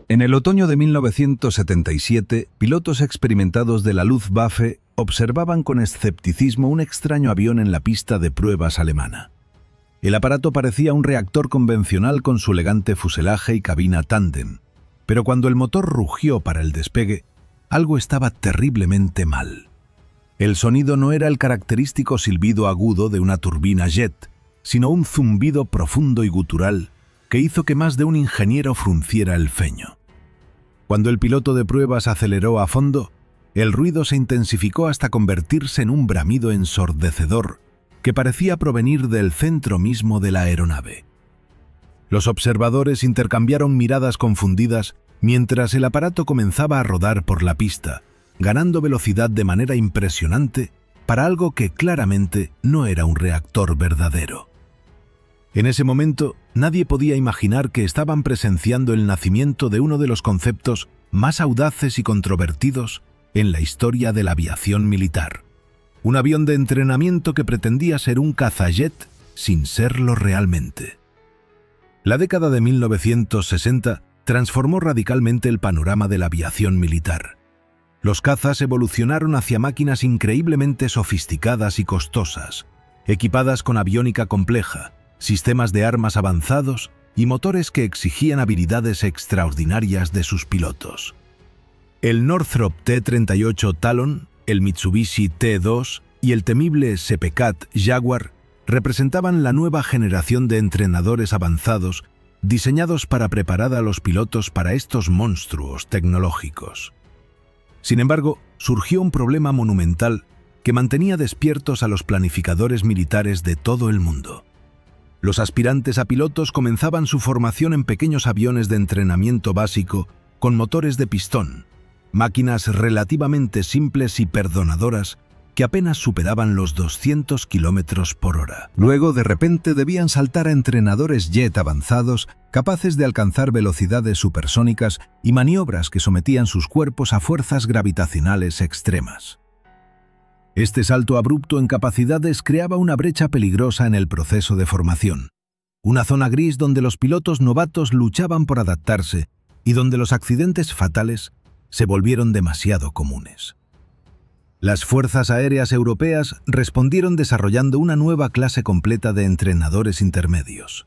En el otoño de 1977, pilotos experimentados de la Luftwaffe observaban con escepticismo un extraño avión en la pista de pruebas alemana. El aparato parecía un reactor convencional con su elegante fuselaje y cabina tándem, pero cuando el motor rugió para el despegue, algo estaba terriblemente mal. El sonido no era el característico silbido agudo de una turbina jet, sino un zumbido profundo y gutural que hizo que más de un ingeniero frunciera el ceño. Cuando el piloto de pruebas aceleró a fondo, el ruido se intensificó hasta convertirse en un bramido ensordecedor que parecía provenir del centro mismo de la aeronave. Los observadores intercambiaron miradas confundidas mientras el aparato comenzaba a rodar por la pista, ganando velocidad de manera impresionante para algo que claramente no era un reactor verdadero. En ese momento, nadie podía imaginar que estaban presenciando el nacimiento de uno de los conceptos más audaces y controvertidos en la historia de la aviación militar. Un avión de entrenamiento que pretendía ser un cazajet sin serlo realmente. La década de 1960 transformó radicalmente el panorama de la aviación militar. Los cazas evolucionaron hacia máquinas increíblemente sofisticadas y costosas, equipadas con aviónica compleja, sistemas de armas avanzados y motores que exigían habilidades extraordinarias de sus pilotos. El Northrop T-38 Talon, el Mitsubishi T-2 y el temible Sepecat Jaguar representaban la nueva generación de entrenadores avanzados diseñados para preparar a los pilotos para estos monstruos tecnológicos. Sin embargo, surgió un problema monumental que mantenía despiertos a los planificadores militares de todo el mundo. Los aspirantes a pilotos comenzaban su formación en pequeños aviones de entrenamiento básico con motores de pistón, máquinas relativamente simples y perdonadoras que apenas superaban los 200 km por hora. Luego, de repente, debían saltar a entrenadores jet avanzados capaces de alcanzar velocidades supersónicas y maniobras que sometían sus cuerpos a fuerzas gravitacionales extremas. Este salto abrupto en capacidades creaba una brecha peligrosa en el proceso de formación, una zona gris donde los pilotos novatos luchaban por adaptarse y donde los accidentes fatales se volvieron demasiado comunes. Las fuerzas aéreas europeas respondieron desarrollando una nueva clase completa de entrenadores intermedios.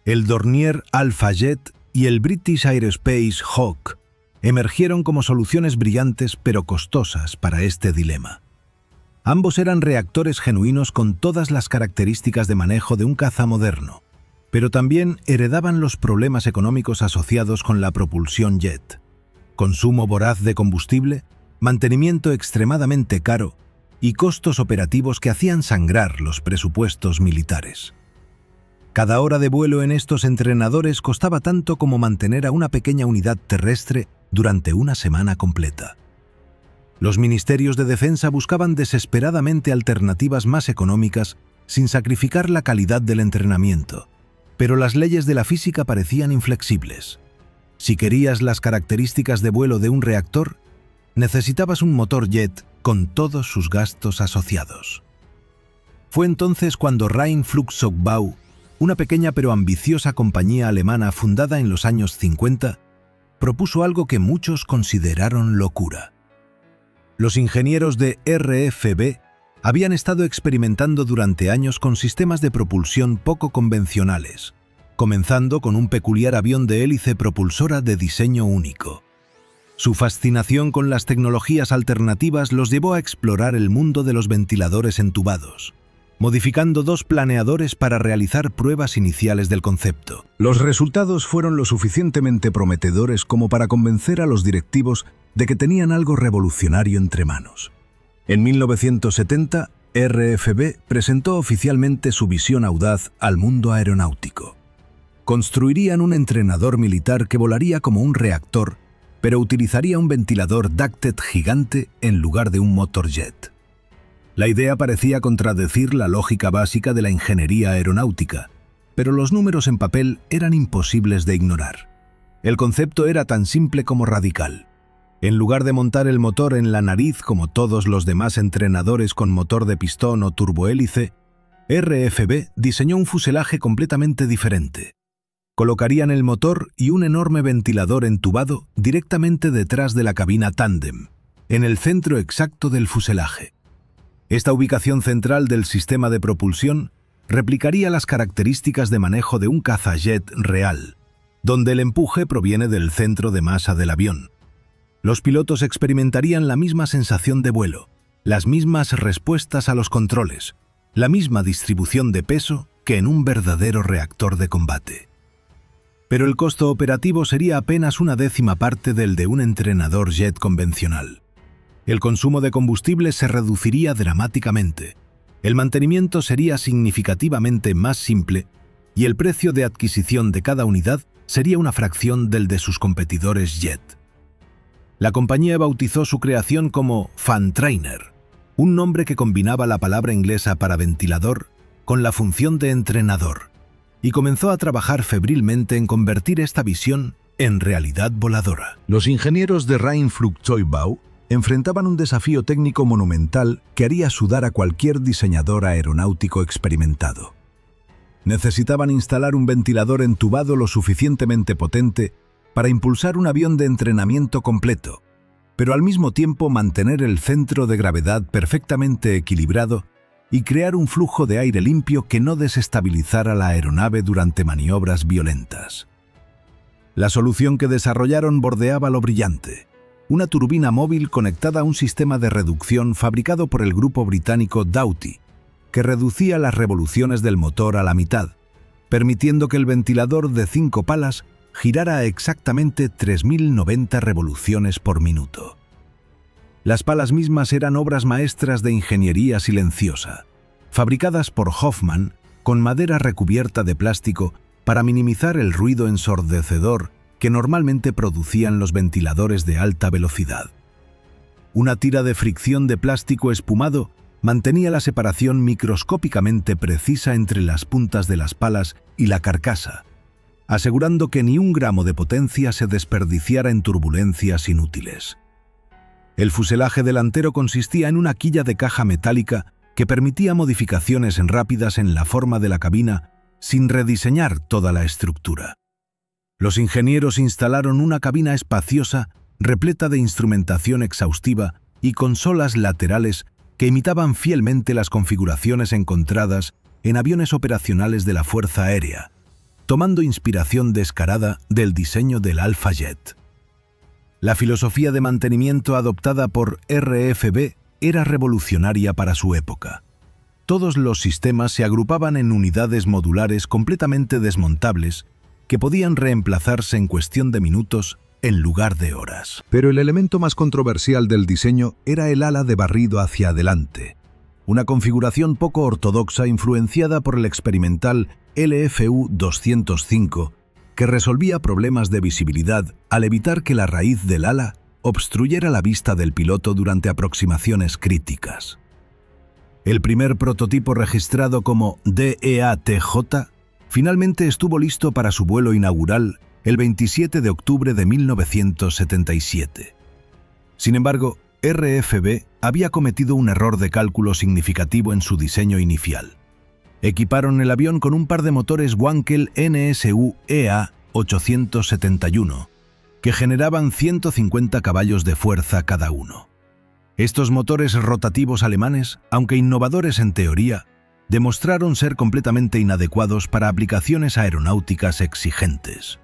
El Dornier Alpha Jet y el British Aerospace Hawk emergieron como soluciones brillantes pero costosas para este dilema. Ambos eran reactores genuinos con todas las características de manejo de un caza moderno, pero también heredaban los problemas económicos asociados con la propulsión jet: consumo voraz de combustible, mantenimiento extremadamente caro y costos operativos que hacían sangrar los presupuestos militares. Cada hora de vuelo en estos entrenadores costaba tanto como mantener a una pequeña unidad terrestre durante una semana completa. Los ministerios de defensa buscaban desesperadamente alternativas más económicas sin sacrificar la calidad del entrenamiento, pero las leyes de la física parecían inflexibles. Si querías las características de vuelo de un reactor, necesitabas un motor jet con todos sus gastos asociados. Fue entonces cuando Rheinflugzeugbau, una pequeña pero ambiciosa compañía alemana fundada en los años 50, propuso algo que muchos consideraron locura. Los ingenieros de RFB habían estado experimentando durante años con sistemas de propulsión poco convencionales, comenzando con un peculiar avión de hélice propulsora de diseño único. Su fascinación con las tecnologías alternativas los llevó a explorar el mundo de los ventiladores entubados, modificando 2 planeadores para realizar pruebas iniciales del concepto. Los resultados fueron lo suficientemente prometedores como para convencer a los directivos de que tenían algo revolucionario entre manos. En 1970, RFB presentó oficialmente su visión audaz al mundo aeronáutico. Construirían un entrenador militar que volaría como un reactor, pero utilizaría un ventilador ducted gigante en lugar de un motorjet. La idea parecía contradecir la lógica básica de la ingeniería aeronáutica, pero los números en papel eran imposibles de ignorar. El concepto era tan simple como radical. En lugar de montar el motor en la nariz como todos los demás entrenadores con motor de pistón o turbohélice, RFB diseñó un fuselaje completamente diferente. Colocarían el motor y un enorme ventilador entubado directamente detrás de la cabina tándem, en el centro exacto del fuselaje. Esta ubicación central del sistema de propulsión replicaría las características de manejo de un cazajet real, donde el empuje proviene del centro de masa del avión. Los pilotos experimentarían la misma sensación de vuelo, las mismas respuestas a los controles, la misma distribución de peso que en un verdadero reactor de combate. Pero el costo operativo sería apenas una décima parte del de un entrenador jet convencional. El consumo de combustible se reduciría dramáticamente, el mantenimiento sería significativamente más simple y el precio de adquisición de cada unidad sería una fracción del de sus competidores jet. La compañía bautizó su creación como Fan Trainer, un nombre que combinaba la palabra inglesa para ventilador con la función de entrenador, y comenzó a trabajar febrilmente en convertir esta visión en realidad voladora. Los ingenieros de Rheinflugzeugbau enfrentaban un desafío técnico monumental que haría sudar a cualquier diseñador aeronáutico experimentado. Necesitaban instalar un ventilador entubado lo suficientemente potente para impulsar un avión de entrenamiento completo, pero al mismo tiempo mantener el centro de gravedad perfectamente equilibrado y crear un flujo de aire limpio que no desestabilizara la aeronave durante maniobras violentas. La solución que desarrollaron bordeaba lo brillante: una turbina móvil conectada a un sistema de reducción fabricado por el grupo británico Dowty, que reducía las revoluciones del motor a la mitad, permitiendo que el ventilador de 5 palas girara a exactamente 3090 revoluciones por minuto. Las palas mismas eran obras maestras de ingeniería silenciosa, fabricadas por Hoffman con madera recubierta de plástico para minimizar el ruido ensordecedor que normalmente producían los ventiladores de alta velocidad. Una tira de fricción de plástico espumado mantenía la separación microscópicamente precisa entre las puntas de las palas y la carcasa, asegurando que ni un gramo de potencia se desperdiciara en turbulencias inútiles. El fuselaje delantero consistía en una quilla de caja metálica que permitía modificaciones rápidas en la forma de la cabina sin rediseñar toda la estructura. Los ingenieros instalaron una cabina espaciosa, repleta de instrumentación exhaustiva y consolas laterales que imitaban fielmente las configuraciones encontradas en aviones operacionales de la Fuerza Aérea, tomando inspiración descarada del diseño del Alpha Jet. La filosofía de mantenimiento adoptada por RFB era revolucionaria para su época. Todos los sistemas se agrupaban en unidades modulares completamente desmontables que podían reemplazarse en cuestión de minutos en lugar de horas. Pero el elemento más controversial del diseño era el ala de barrido hacia adelante, una configuración poco ortodoxa influenciada por el experimental LFU-205, que resolvía problemas de visibilidad al evitar que la raíz del ala obstruyera la vista del piloto durante aproximaciones críticas. El primer prototipo registrado como DEATJ finalmente estuvo listo para su vuelo inaugural el 27 de octubre de 1977. Sin embargo, RFB había cometido un error de cálculo significativo en su diseño inicial. Equiparon el avión con un par de motores Wankel NSU EA 871, que generaban 150 caballos de fuerza cada uno. Estos motores rotativos alemanes, aunque innovadores en teoría, demostraron ser completamente inadecuados para aplicaciones aeronáuticas exigentes.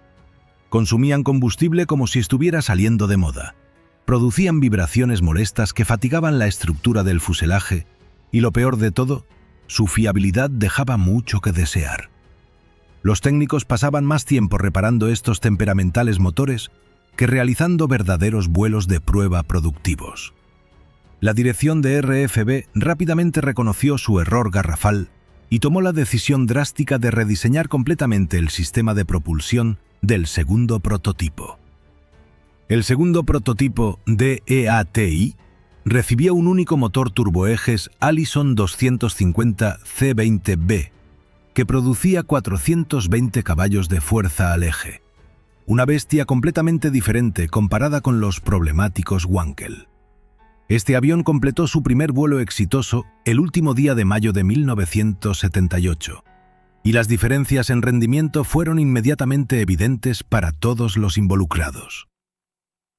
Consumían combustible como si estuviera saliendo de moda, producían vibraciones molestas que fatigaban la estructura del fuselaje y, lo peor de todo, su fiabilidad dejaba mucho que desear. Los técnicos pasaban más tiempo reparando estos temperamentales motores que realizando verdaderos vuelos de prueba productivos. La dirección de RFB rápidamente reconoció su error garrafal y tomó la decisión drástica de rediseñar completamente el sistema de propulsión del segundo prototipo. El segundo prototipo DEATI recibió un único motor turboejes Allison 250 C20B, que producía 420 caballos de fuerza al eje, una bestia completamente diferente comparada con los problemáticos Wankel. Este avión completó su primer vuelo exitoso el último día de mayo de 1978, y las diferencias en rendimiento fueron inmediatamente evidentes para todos los involucrados.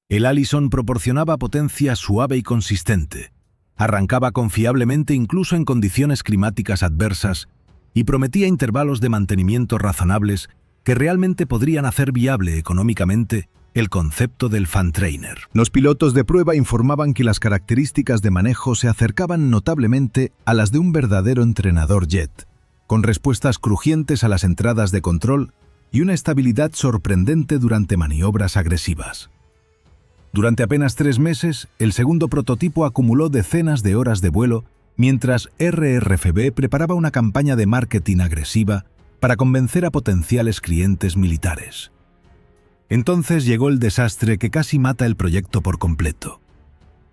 El Allison proporcionaba potencia suave y consistente, arrancaba confiablemente incluso en condiciones climáticas adversas y prometía intervalos de mantenimiento razonables que realmente podrían hacer viable económicamente el concepto del fan trainer. Los pilotos de prueba informaban que las características de manejo se acercaban notablemente a las de un verdadero entrenador jet, con respuestas crujientes a las entradas de control y una estabilidad sorprendente durante maniobras agresivas. Durante apenas 3 meses, el segundo prototipo acumuló decenas de horas de vuelo, mientras RRFB preparaba una campaña de marketing agresiva para convencer a potenciales clientes militares. Entonces llegó el desastre que casi mata el proyecto por completo.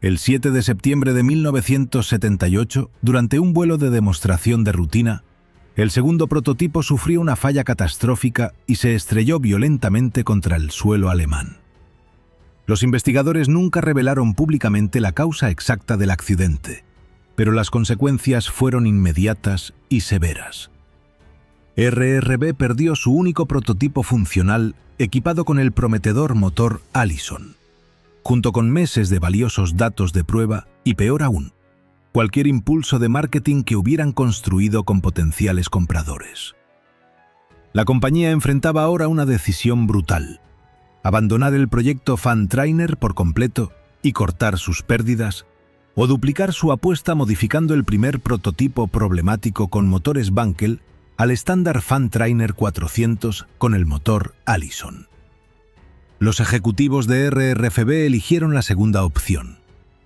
El 7 de septiembre de 1978, durante un vuelo de demostración de rutina, el segundo prototipo sufrió una falla catastrófica y se estrelló violentamente contra el suelo alemán. Los investigadores nunca revelaron públicamente la causa exacta del accidente, pero las consecuencias fueron inmediatas y severas. RRB perdió su único prototipo funcional equipado con el prometedor motor Allison, junto con meses de valiosos datos de prueba y, peor aún, cualquier impulso de marketing que hubieran construido con potenciales compradores. La compañía enfrentaba ahora una decisión brutal: abandonar el proyecto Fan Trainer por completo y cortar sus pérdidas, o duplicar su apuesta modificando el primer prototipo problemático con motores Wankel al estándar Fan Trainer 400 con el motor Allison. Los ejecutivos de RRFB eligieron la segunda opción,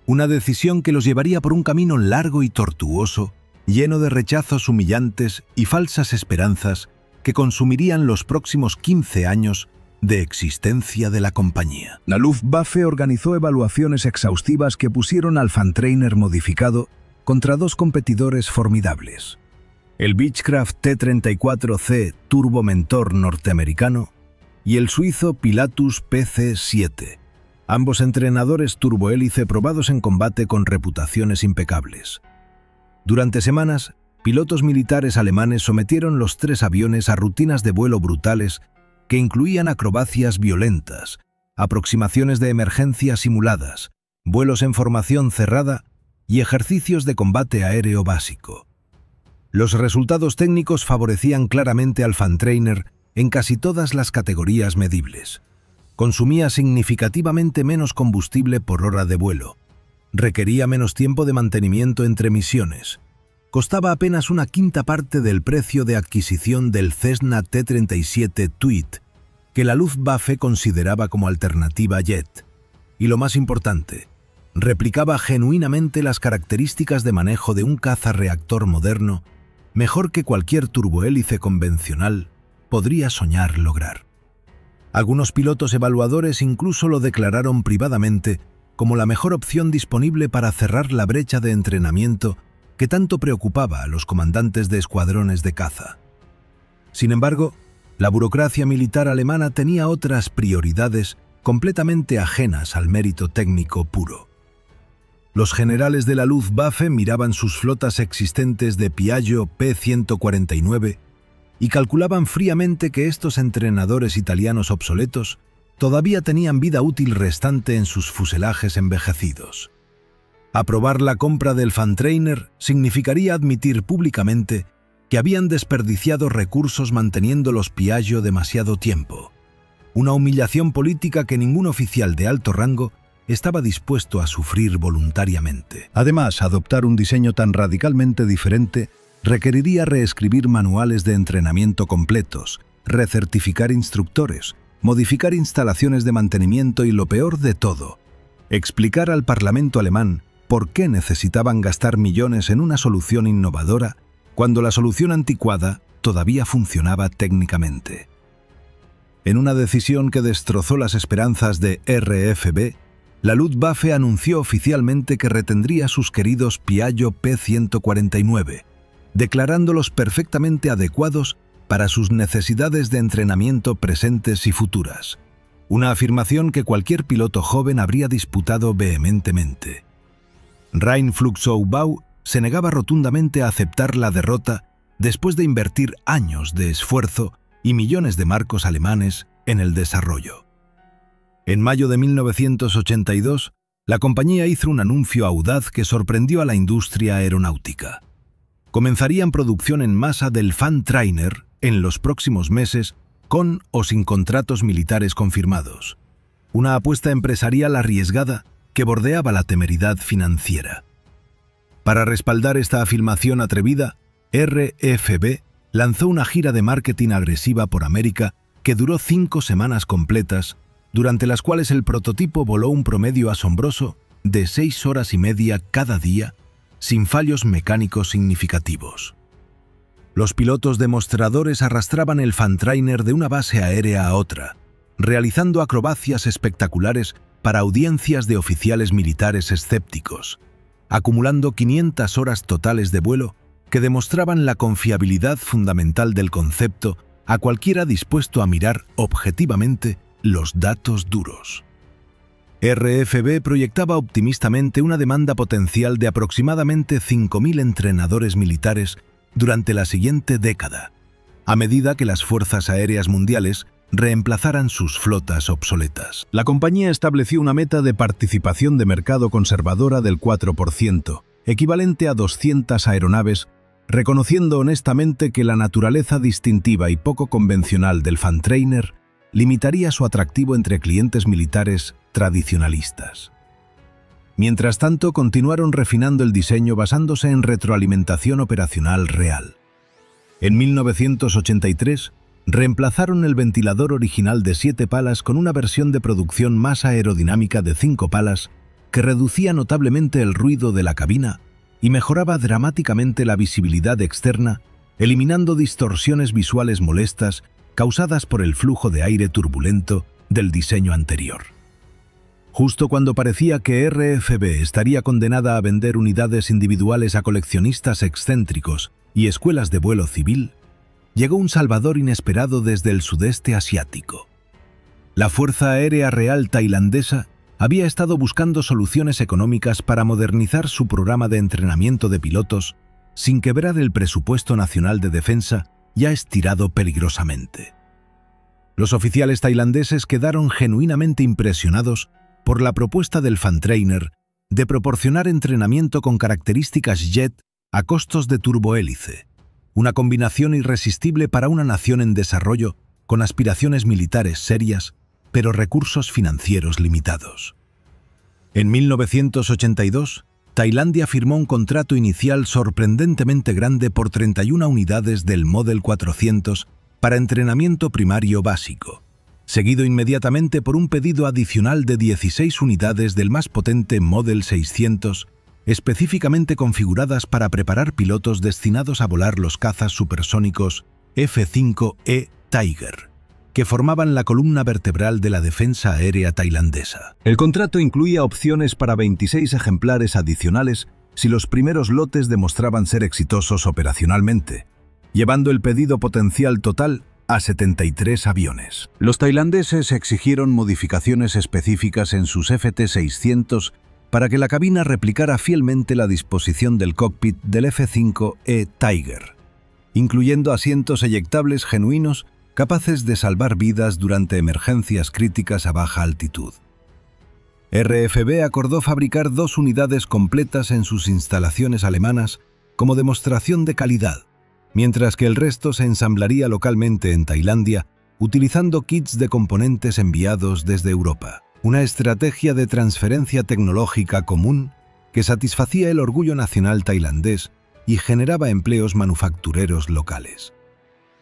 una decisión que los llevaría por un camino largo y tortuoso, lleno de rechazos humillantes y falsas esperanzas que consumirían los próximos 15 años de existencia de la compañía. La Luftwaffe organizó evaluaciones exhaustivas que pusieron al Fan Trainer modificado contra 2 competidores formidables: el Beechcraft T-34C turbomentor norteamericano y el suizo Pilatus PC-7, ambos entrenadores turbohélice probados en combate con reputaciones impecables. Durante semanas, pilotos militares alemanes sometieron los 3 aviones a rutinas de vuelo brutales que incluían acrobacias violentas, aproximaciones de emergencia simuladas, vuelos en formación cerrada y ejercicios de combate aéreo básico. Los resultados técnicos favorecían claramente al Fan Trainer en casi todas las categorías medibles. Consumía significativamente menos combustible por hora de vuelo, requería menos tiempo de mantenimiento entre misiones, costaba apenas una quinta parte del precio de adquisición del Cessna T-37 Tweed, que la Luftwaffe consideraba como alternativa jet, y lo más importante, replicaba genuinamente las características de manejo de un caza-reactor moderno, mejor que cualquier turbohélice convencional podría soñar lograr. Algunos pilotos evaluadores incluso lo declararon privadamente como la mejor opción disponible para cerrar la brecha de entrenamiento que tanto preocupaba a los comandantes de escuadrones de caza. Sin embargo, la burocracia militar alemana tenía otras prioridades completamente ajenas al mérito técnico puro. Los generales de la Luftwaffe miraban sus flotas existentes de Piaggio P-149 y calculaban fríamente que estos entrenadores italianos obsoletos todavía tenían vida útil restante en sus fuselajes envejecidos. Aprobar la compra del Fan Trainer significaría admitir públicamente que habían desperdiciado recursos manteniendo los Piaggio demasiado tiempo, una humillación política que ningún oficial de alto rango estaba dispuesto a sufrir voluntariamente. Además, adoptar un diseño tan radicalmente diferente requeriría reescribir manuales de entrenamiento completos, recertificar instructores, modificar instalaciones de mantenimiento y, lo peor de todo, explicar al Parlamento alemán por qué necesitaban gastar millones en una solución innovadora cuando la solución anticuada todavía funcionaba técnicamente. En una decisión que destrozó las esperanzas de RFB, la Luftwaffe anunció oficialmente que retendría sus queridos Piaggio P-149, declarándolos perfectamente adecuados para sus necesidades de entrenamiento presentes y futuras, una afirmación que cualquier piloto joven habría disputado vehementemente. Rheinflugzeugabau se negaba rotundamente a aceptar la derrota después de invertir años de esfuerzo y millones de marcos alemanes en el desarrollo. En mayo de 1982, la compañía hizo un anuncio audaz que sorprendió a la industria aeronáutica. Comenzarían producción en masa del Fan-Trainer en los próximos meses, con o sin contratos militares confirmados. Una apuesta empresarial arriesgada que bordeaba la temeridad financiera. Para respaldar esta afirmación atrevida, RFB lanzó una gira de marketing agresiva por América que duró 5 semanas completas, durante las cuales el prototipo voló un promedio asombroso de 6 horas y media cada día, sin fallos mecánicos significativos. Los pilotos demostradores arrastraban el Fan-Trainer de una base aérea a otra, realizando acrobacias espectaculares para audiencias de oficiales militares escépticos, acumulando 500 horas totales de vuelo que demostraban la confiabilidad fundamental del concepto a cualquiera dispuesto a mirar objetivamente los datos duros. RFB proyectaba optimistamente una demanda potencial de aproximadamente 5.000 entrenadores militares durante la siguiente década, a medida que las fuerzas aéreas mundiales reemplazaran sus flotas obsoletas. La compañía estableció una meta de participación de mercado conservadora del 4%, equivalente a 200 aeronaves, reconociendo honestamente que la naturaleza distintiva y poco convencional del Fan-Trainer limitaría su atractivo entre clientes militares tradicionalistas. Mientras tanto, continuaron refinando el diseño basándose en retroalimentación operacional real. En 1983, reemplazaron el ventilador original de 7 palas con una versión de producción más aerodinámica de 5 palas que reducía notablemente el ruido de la cabina y mejoraba dramáticamente la visibilidad externa, eliminando distorsiones visuales molestas causadas por el flujo de aire turbulento del diseño anterior. Justo cuando parecía que RFB estaría condenada a vender unidades individuales a coleccionistas excéntricos y escuelas de vuelo civil, llegó un salvador inesperado desde el sudeste asiático. La Fuerza Aérea Real tailandesa había estado buscando soluciones económicas para modernizar su programa de entrenamiento de pilotos sin quebrar el presupuesto nacional de defensa ya estirado peligrosamente. Los oficiales tailandeses quedaron genuinamente impresionados por la propuesta del Fan-Trainer de proporcionar entrenamiento con características jet a costos de turbohélice, una combinación irresistible para una nación en desarrollo con aspiraciones militares serias, pero recursos financieros limitados. En 1982, Tailandia firmó un contrato inicial sorprendentemente grande por 31 unidades del Model 400 para entrenamiento primario básico, seguido inmediatamente por un pedido adicional de 16 unidades del más potente Model 600, específicamente configuradas para preparar pilotos destinados a volar los cazas supersónicos F-5E Tiger, que formaban la columna vertebral de la defensa aérea tailandesa. El contrato incluía opciones para 26 ejemplares adicionales si los primeros lotes demostraban ser exitosos operacionalmente, llevando el pedido potencial total a 73 aviones. Los tailandeses exigieron modificaciones específicas en sus FT-600 para que la cabina replicara fielmente la disposición del cockpit del F-5E Tiger, incluyendo asientos eyectables genuinos capaces de salvar vidas durante emergencias críticas a baja altitud. RFB acordó fabricar 2 unidades completas en sus instalaciones alemanas como demostración de calidad, mientras que el resto se ensamblaría localmente en Tailandia utilizando kits de componentes enviados desde Europa. Una estrategia de transferencia tecnológica común que satisfacía el orgullo nacional tailandés y generaba empleos manufactureros locales.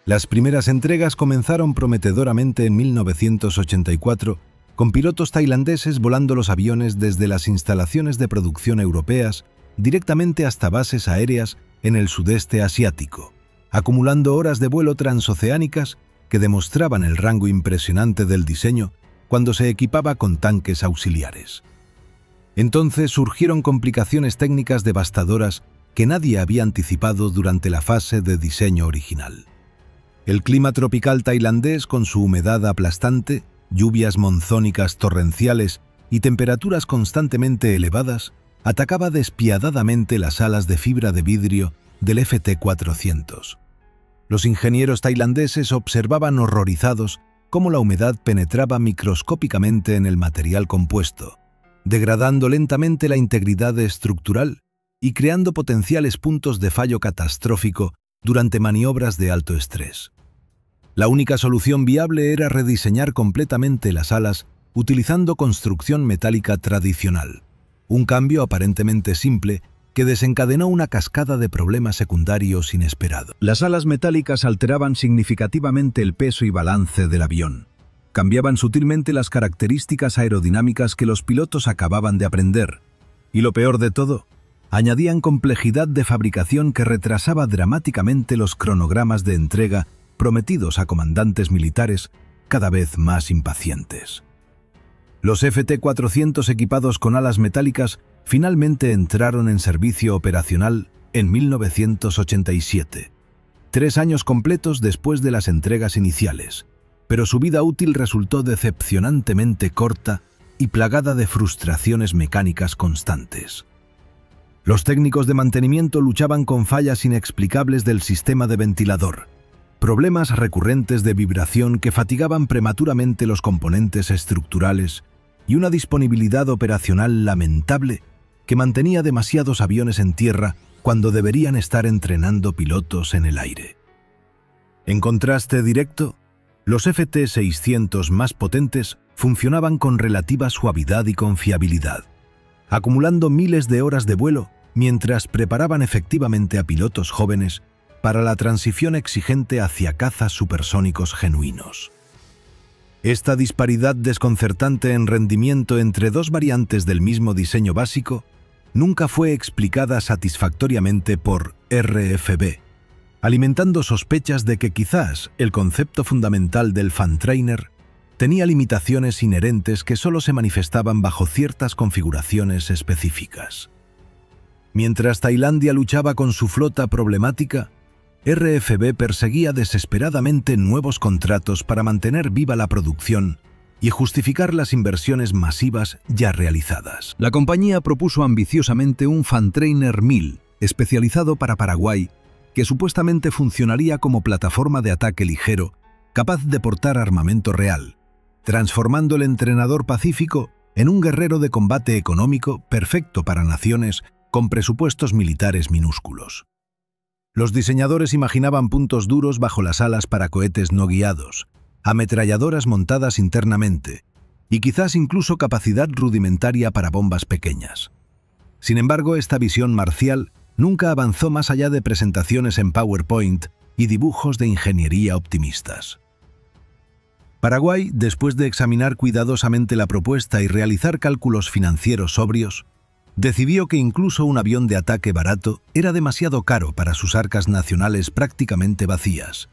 Las primeras entregas comenzaron prometedoramente en 1984, con pilotos tailandeses volando los aviones desde las instalaciones de producción europeas directamente hasta bases aéreas en el sudeste asiático, acumulando horas de vuelo transoceánicas que demostraban el rango impresionante del diseño cuando se equipaba con tanques auxiliares. Entonces surgieron complicaciones técnicas devastadoras que nadie había anticipado durante la fase de diseño original. El clima tropical tailandés, con su humedad aplastante, lluvias monzónicas torrenciales y temperaturas constantemente elevadas, atacaba despiadadamente las alas de fibra de vidrio del FT-400. Los ingenieros tailandeses observaban horrorizados cómo la humedad penetraba microscópicamente en el material compuesto, degradando lentamente la integridad estructural y creando potenciales puntos de fallo catastrófico durante maniobras de alto estrés. La única solución viable era rediseñar completamente las alas utilizando construcción metálica tradicional, un cambio aparentemente simple que desencadenó una cascada de problemas secundarios inesperados. Las alas metálicas alteraban significativamente el peso y balance del avión. Cambiaban sutilmente las características aerodinámicas que los pilotos acababan de aprender. Y lo peor de todo, añadían complejidad de fabricación que retrasaba dramáticamente los cronogramas de entrega prometidos a comandantes militares cada vez más impacientes. Los FT-400 equipados con alas metálicas finalmente entraron en servicio operacional en 1987, 3 años completos después de las entregas iniciales, pero su vida útil resultó decepcionantemente corta y plagada de frustraciones mecánicas constantes. Los técnicos de mantenimiento luchaban con fallas inexplicables del sistema de ventilador, problemas recurrentes de vibración que fatigaban prematuramente los componentes estructurales y una disponibilidad operacional lamentable que mantenía demasiados aviones en tierra cuando deberían estar entrenando pilotos en el aire. En contraste directo, los FT-600 más potentes funcionaban con relativa suavidad y confiabilidad, acumulando miles de horas de vuelo mientras preparaban efectivamente a pilotos jóvenes para la transición exigente hacia cazas supersónicos genuinos. Esta disparidad desconcertante en rendimiento entre dos variantes del mismo diseño básico nunca fue explicada satisfactoriamente por RFB, alimentando sospechas de que quizás el concepto fundamental del fan trainer tenía limitaciones inherentes que solo se manifestaban bajo ciertas configuraciones específicas. Mientras Tailandia luchaba con su flota problemática, RFB perseguía desesperadamente nuevos contratos para mantener viva la producción y justificar las inversiones masivas ya realizadas. La compañía propuso ambiciosamente un Fan Trainer 1000, especializado para Paraguay, que supuestamente funcionaría como plataforma de ataque ligero, capaz de portar armamento real, transformando el entrenador pacífico en un guerrero de combate económico perfecto para naciones con presupuestos militares minúsculos. Los diseñadores imaginaban puntos duros bajo las alas para cohetes no guiados, ametralladoras montadas internamente, y quizás incluso capacidad rudimentaria para bombas pequeñas. Sin embargo, esta visión marcial nunca avanzó más allá de presentaciones en PowerPoint y dibujos de ingeniería optimistas. Paraguay, después de examinar cuidadosamente la propuesta y realizar cálculos financieros sobrios, decidió que incluso un avión de ataque barato era demasiado caro para sus arcas nacionales prácticamente vacías,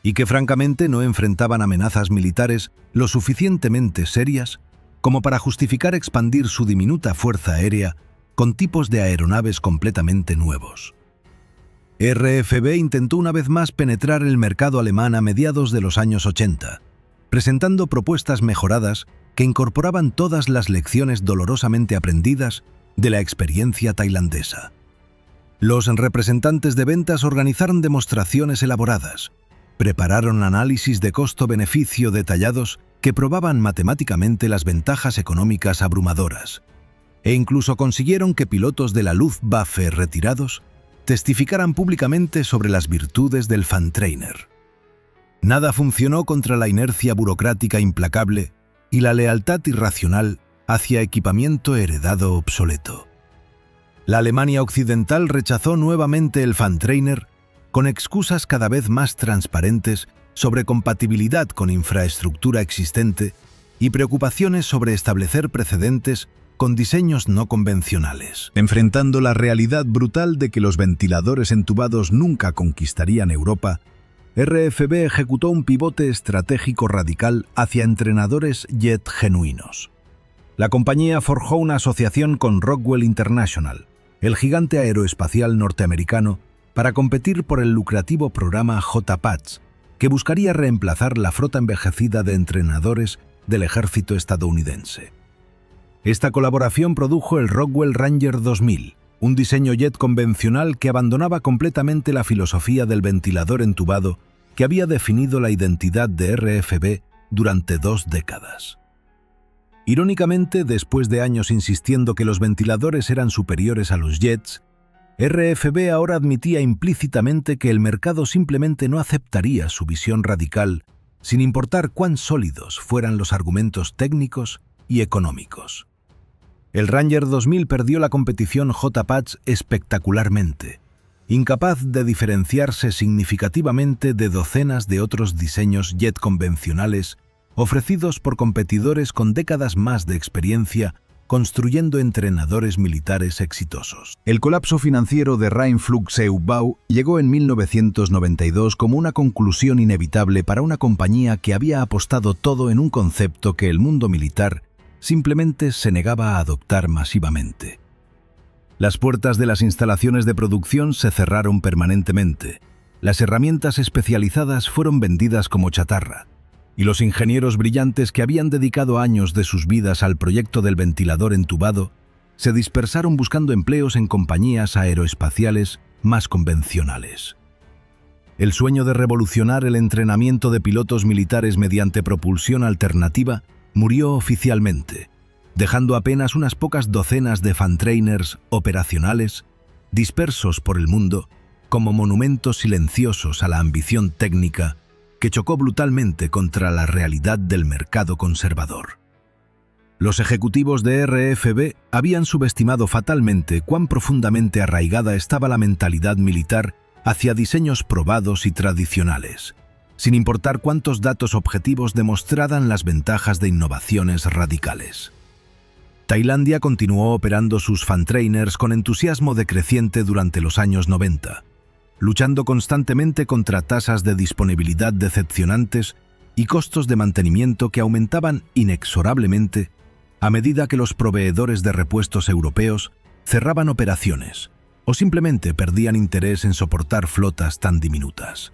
y que francamente no enfrentaban amenazas militares lo suficientemente serias como para justificar expandir su diminuta fuerza aérea con tipos de aeronaves completamente nuevos. RFB intentó una vez más penetrar el mercado alemán a mediados de los años 80, presentando propuestas mejoradas que incorporaban todas las lecciones dolorosamente aprendidas de la experiencia tailandesa. Los representantes de ventas organizaron demostraciones elaboradas, prepararon análisis de costo-beneficio detallados que probaban matemáticamente las ventajas económicas abrumadoras, e incluso consiguieron que pilotos de la Luftwaffe retirados testificaran públicamente sobre las virtudes del Fan Trainer. Nada funcionó contra la inercia burocrática implacable y la lealtad irracional hacia equipamiento heredado obsoleto. La Alemania occidental rechazó nuevamente el Fan Trainer con excusas cada vez más transparentes sobre compatibilidad con infraestructura existente y preocupaciones sobre establecer precedentes con diseños no convencionales. Enfrentando la realidad brutal de que los ventiladores entubados nunca conquistarían Europa, RFB ejecutó un pivote estratégico radical hacia entrenadores jet genuinos. La compañía forjó una asociación con Rockwell International, el gigante aeroespacial norteamericano, para competir por el lucrativo programa JPATS, que buscaría reemplazar la flota envejecida de entrenadores del ejército estadounidense. Esta colaboración produjo el Rockwell Ranger 2000, un diseño jet convencional que abandonaba completamente la filosofía del ventilador entubado que había definido la identidad de RFB durante 2 décadas. Irónicamente, después de años insistiendo que los ventiladores eran superiores a los jets, RFB ahora admitía implícitamente que el mercado simplemente no aceptaría su visión radical, sin importar cuán sólidos fueran los argumentos técnicos y económicos. El Ranger 2000 perdió la competición J-Patch espectacularmente, incapaz de diferenciarse significativamente de docenas de otros diseños jet convencionales ofrecidos por competidores con décadas más de experiencia construyendo entrenadores militares exitosos. El colapso financiero de Rheinflugzeugbau llegó en 1992 como una conclusión inevitable para una compañía que había apostado todo en un concepto que el mundo militar simplemente se negaba a adoptar masivamente. Las puertas de las instalaciones de producción se cerraron permanentemente, las herramientas especializadas fueron vendidas como chatarra, y los ingenieros brillantes que habían dedicado años de sus vidas al proyecto del ventilador entubado se dispersaron buscando empleos en compañías aeroespaciales más convencionales. El sueño de revolucionar el entrenamiento de pilotos militares mediante propulsión alternativa murió oficialmente, dejando apenas unas pocas docenas de fan-trainers operacionales dispersos por el mundo como monumentos silenciosos a la ambición técnica que chocó brutalmente contra la realidad del mercado conservador. Los ejecutivos de RFB habían subestimado fatalmente cuán profundamente arraigada estaba la mentalidad militar hacia diseños probados y tradicionales, sin importar cuántos datos objetivos demostraran las ventajas de innovaciones radicales. Tailandia continuó operando sus fan-trainers con entusiasmo decreciente durante los años 90, luchando constantemente contra tasas de disponibilidad decepcionantes y costos de mantenimiento que aumentaban inexorablemente a medida que los proveedores de repuestos europeos cerraban operaciones o simplemente perdían interés en soportar flotas tan diminutas.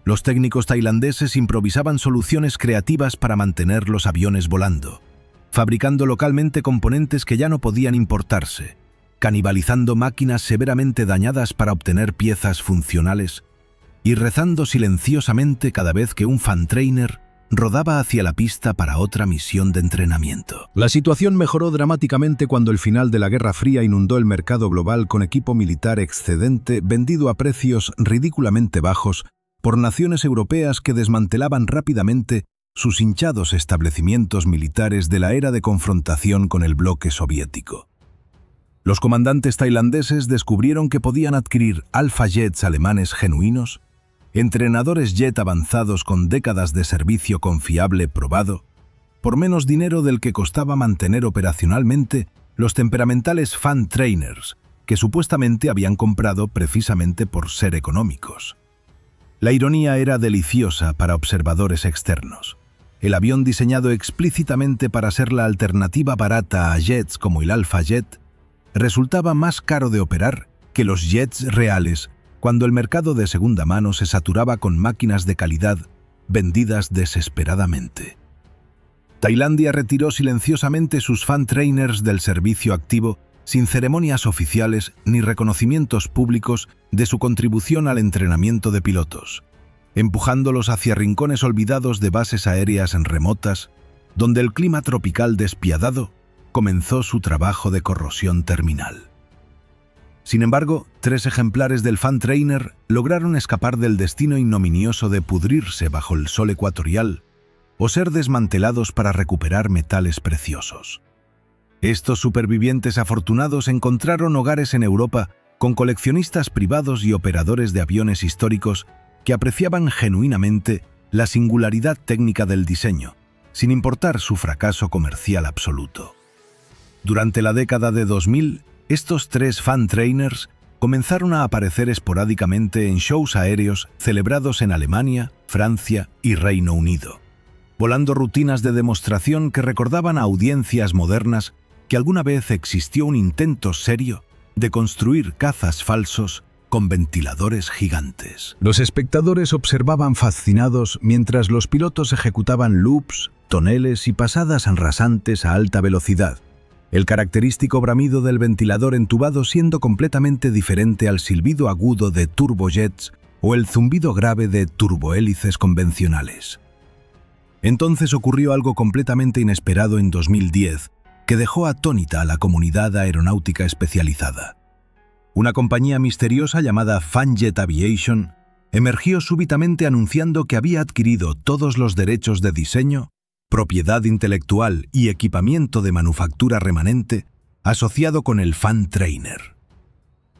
Los técnicos tailandeses improvisaban soluciones creativas para mantener los aviones volando, fabricando localmente componentes que ya no podían importarse, canibalizando máquinas severamente dañadas para obtener piezas funcionales y rezando silenciosamente cada vez que un fan-trainer rodaba hacia la pista para otra misión de entrenamiento. La situación mejoró dramáticamente cuando el final de la Guerra Fría inundó el mercado global con equipo militar excedente vendido a precios ridículamente bajos por naciones europeas que desmantelaban rápidamente sus hinchados establecimientos militares de la era de confrontación con el bloque soviético. Los comandantes tailandeses descubrieron que podían adquirir Alpha Jets alemanes genuinos, entrenadores jet avanzados con décadas de servicio confiable probado, por menos dinero del que costaba mantener operacionalmente los temperamentales fan-trainers que supuestamente habían comprado precisamente por ser económicos. La ironía era deliciosa para observadores externos. El avión diseñado explícitamente para ser la alternativa barata a jets como el Alpha Jet resultaba más caro de operar que los jets reales cuando el mercado de segunda mano se saturaba con máquinas de calidad vendidas desesperadamente. Tailandia retiró silenciosamente sus fan-trainers del servicio activo sin ceremonias oficiales ni reconocimientos públicos de su contribución al entrenamiento de pilotos, empujándolos hacia rincones olvidados de bases aéreas remotas, donde el clima tropical despiadado comenzó su trabajo de corrosión terminal. Sin embargo, 3 ejemplares del fan-trainer lograron escapar del destino ignominioso de pudrirse bajo el sol ecuatorial o ser desmantelados para recuperar metales preciosos. Estos supervivientes afortunados encontraron hogares en Europa con coleccionistas privados y operadores de aviones históricos que apreciaban genuinamente la singularidad técnica del diseño, sin importar su fracaso comercial absoluto. Durante la década de 2000, estos 3 fan-trainers comenzaron a aparecer esporádicamente en shows aéreos celebrados en Alemania, Francia y Reino Unido, volando rutinas de demostración que recordaban a audiencias modernas que alguna vez existió un intento serio de construir cazas falsos con ventiladores gigantes. Los espectadores observaban fascinados mientras los pilotos ejecutaban loops, toneles y pasadas rasantes a alta velocidad, el característico bramido del ventilador entubado siendo completamente diferente al silbido agudo de turbojets o el zumbido grave de turbohélices convencionales. Entonces ocurrió algo completamente inesperado en 2010, que dejó atónita a la comunidad aeronáutica especializada. Una compañía misteriosa llamada Fanjet Aviation emergió súbitamente anunciando que había adquirido todos los derechos de diseño, propiedad intelectual y equipamiento de manufactura remanente asociado con el Fan Trainer.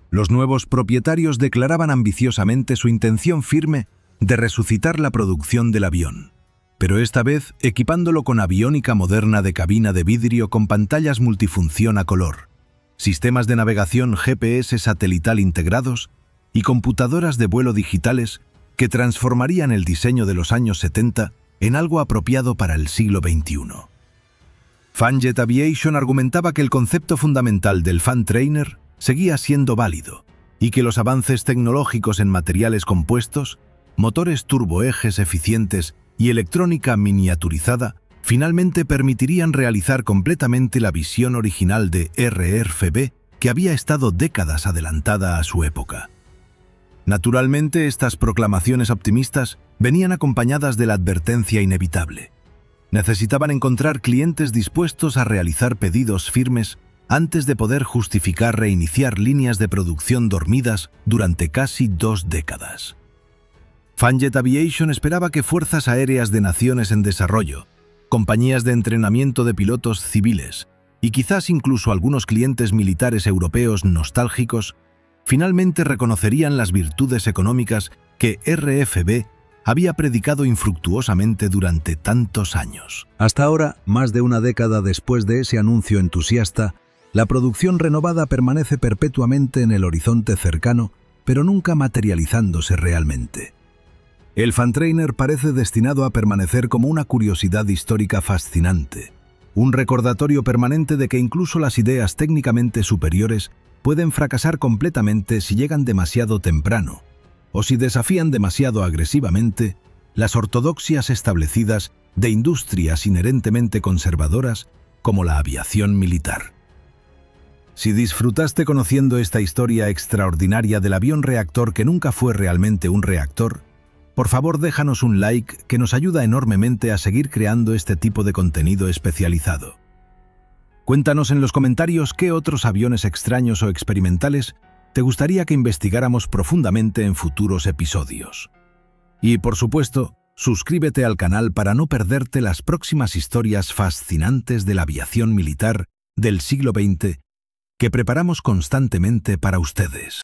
Los nuevos propietarios declaraban ambiciosamente su intención firme de resucitar la producción del avión, pero esta vez equipándolo con aviónica moderna de cabina de vidrio con pantallas multifunción a color, sistemas de navegación GPS satelital integrados y computadoras de vuelo digitales que transformarían el diseño de los años 70 en algo apropiado para el siglo XXI. Fanjet Aviation argumentaba que el concepto fundamental del Fan Trainer seguía siendo válido y que los avances tecnológicos en materiales compuestos, motores turboejes eficientes y electrónica miniaturizada finalmente permitirían realizar completamente la visión original de RFB que había estado décadas adelantada a su época. Naturalmente, estas proclamaciones optimistas venían acompañadas de la advertencia inevitable. Necesitaban encontrar clientes dispuestos a realizar pedidos firmes antes de poder justificar reiniciar líneas de producción dormidas durante casi 2 décadas. Fanjet Aviation esperaba que fuerzas aéreas de naciones en desarrollo, compañías de entrenamiento de pilotos civiles y quizás incluso algunos clientes militares europeos nostálgicos finalmente reconocerían las virtudes económicas que RFB había predicado infructuosamente durante tantos años. Hasta ahora, más de una década después de ese anuncio entusiasta, la producción renovada permanece perpetuamente en el horizonte cercano, pero nunca materializándose realmente. El Fan Trainer parece destinado a permanecer como una curiosidad histórica fascinante, un recordatorio permanente de que incluso las ideas técnicamente superiores pueden fracasar completamente si llegan demasiado temprano, o si desafían demasiado agresivamente las ortodoxias establecidas de industrias inherentemente conservadoras como la aviación militar. Si disfrutaste conociendo esta historia extraordinaria del avión reactor que nunca fue realmente un reactor, por favor déjanos un like que nos ayuda enormemente a seguir creando este tipo de contenido especializado. Cuéntanos en los comentarios qué otros aviones extraños o experimentales te gustaría que investigáramos profundamente en futuros episodios. Y, por supuesto, suscríbete al canal para no perderte las próximas historias fascinantes de la aviación militar del siglo XX que preparamos constantemente para ustedes.